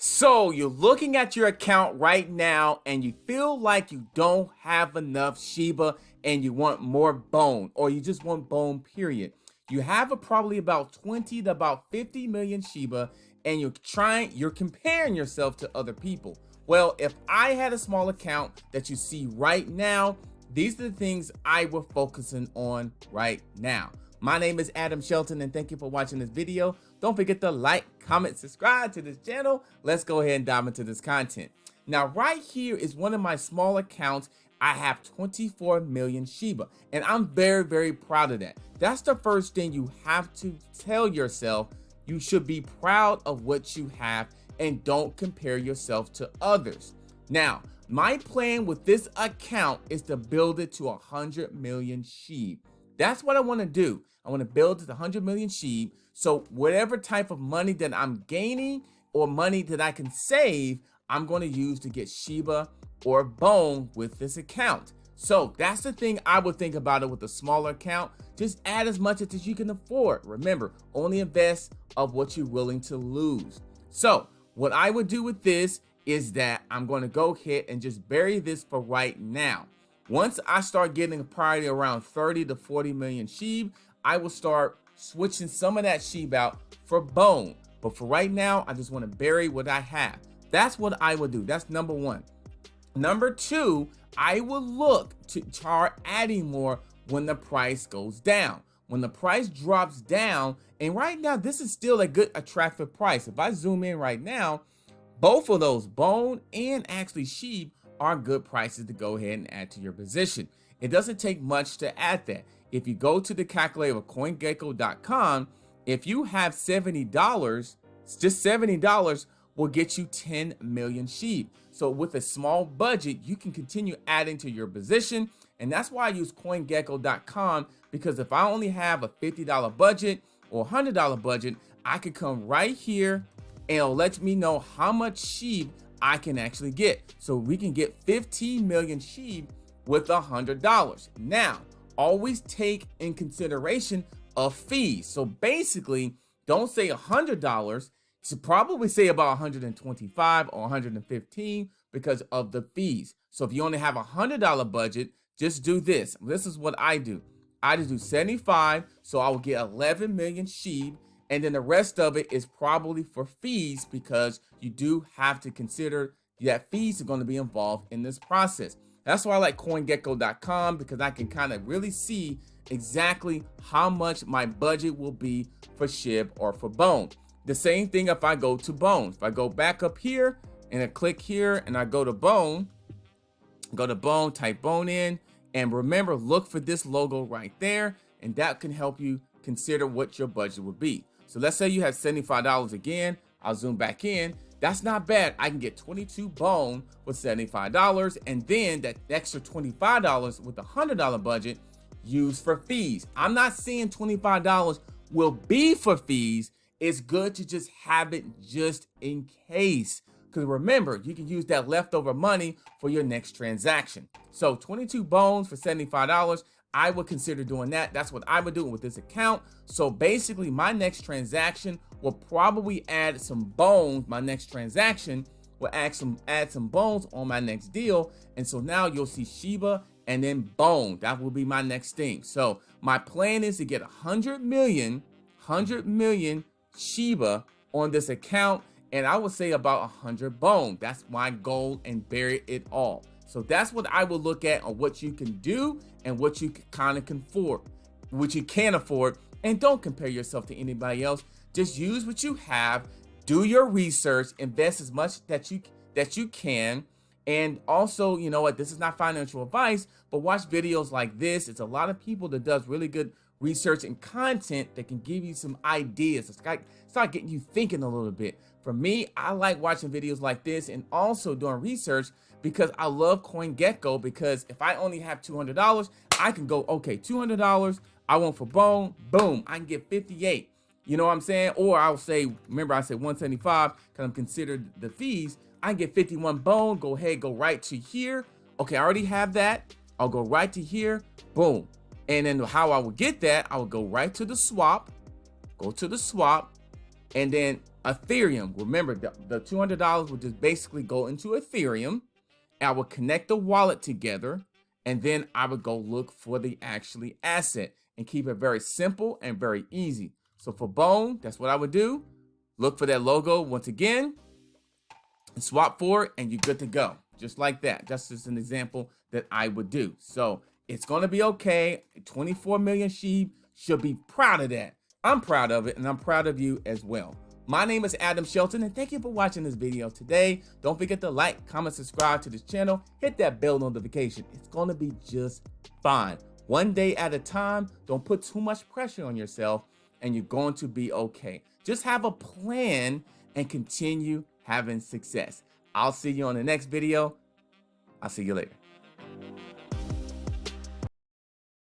So you're looking at your account right now and you feel like you don't have enough Shiba and you want more bone, or you just want bone period. You have probably about 20 to about 50 million Shiba and you're comparing yourself to other people. Well, if I had a small account that you see right now, these are the things I was focusing on right now. My name is Adam Shelton and thank you for watching this video. Don't forget to like, comment, subscribe to this channel. Let's go ahead and dive into this content. Now, right here is one of my small accounts. I have 24 million Shiba, and I'm very, very proud of that. That's the first thing you have to tell yourself. You should be proud of what you have and don't compare yourself to others. Now, my plan with this account is to build it to 100 million SHIB. That's what I want to do. I want to build it to 100 million SHIB. So whatever type of money that I'm gaining or money that I can save, I'm going to use to get Shiba or bone with this account. So that's the thing I would think about it with a smaller account. Just add as much as you can afford. Remember, only invest of what you're willing to lose. So what I would do with this is that I'm going to go ahead and just bury this for right now. Once I start getting a priority around 30 to 40 million SHIB, I will start switching some of that SHIB out for bone. But for right now, I just want to bury what I have. That's what I would do. That's number one. Number two, I will look to start adding more when the price goes down. When the price drops down, and right now, this is still a good attractive price. If I zoom in right now, both of those, bone and actually SHIB, are good prices to go ahead and add to your position. It doesn't take much to add that. If you go to the calculator of CoinGecko.com, if you have $70, just $70 will get you 10 million SHIB. So with a small budget, you can continue adding to your position. And that's why I use CoinGecko.com, because if I only have a $50 budget or $100 budget, I could come right here and it'll let me know how much SHIB I can actually get. So we can get 15 million SHIB with $100. Now, always take in consideration of fees. So basically, don't say $100. So probably say about 125 or 115 because of the fees. So if you only have a $100 budget, just do this. This is what I do. I just do 75, so I will get 11 million SHIB. And then the rest of it is probably for fees, because you do have to consider that fees are going to be involved in this process. That's why I like CoinGecko.com, because I can kind of really see exactly how much my budget will be for SHIB or for bone. The same thing if I go to bone. If I go back up here and I click here and I go to bone, type bone in, and remember, look for this logo right there, and that can help you consider what your budget would be. So let's say you have $75 again. I'll zoom back in. That's not bad. I can get 22 bone with $75, and then that extra $25 with a $100 budget used for fees. I'm not saying $25 will be for fees. It's good to just have it just in case. Because remember, you can use that leftover money for your next transaction. So 22 bones for $75. I would consider doing that. That's what I would do with this account. So basically, my next transaction will probably add some bones. My next transaction will add some bones on my next deal. And so now you'll see Shiba and then bone. That will be my next thing. So my plan is to get 100 million Shiba on this account. And I would say about 100 bone. That's my goal, and bury it all. So that's what I will look at on what you can do and what you kind of can afford, what you can afford, and don't compare yourself to anybody else. Just use what you have, do your research, invest as much that you can, and also, you know what, this is not financial advice, but watch videos like this. It's a lot of people that does really good research and content that can give you some ideas. Start getting you thinking a little bit. For me, I like watching videos like this and also doing research, because I love CoinGecko, because if I only have $200, I can go, okay, $200, I want for bone, boom, I can get 58. You know what I'm saying? Or I'll say, remember I said 175 because I'm considered the fees. I can get 51 bone, go ahead, go right to here. Okay, I already have that. I'll go right to here, boom. And then how I would get that, I would go right to the swap, go to the swap, and then Ethereum, remember the $200 would just basically go into Ethereum. I would connect the wallet together, and then I would go look for the actually asset and keep it very simple and very easy. So for Bone, that's what I would do. Look for that logo once again, and swap for it, and you're good to go. Just like that. That's just an example that I would do. So it's going to be okay. 24 million SHIB should be proud of that. I'm proud of it, and I'm proud of you as well. My name is Adam Shelton, and thank you for watching this video today. Don't forget to like, comment, subscribe to this channel. Hit that bell notification. It's going to be just fine. One day at a time. Don't put too much pressure on yourself, and you're going to be okay. Just have a plan and continue having success. I'll see you on the next video. I'll see you later.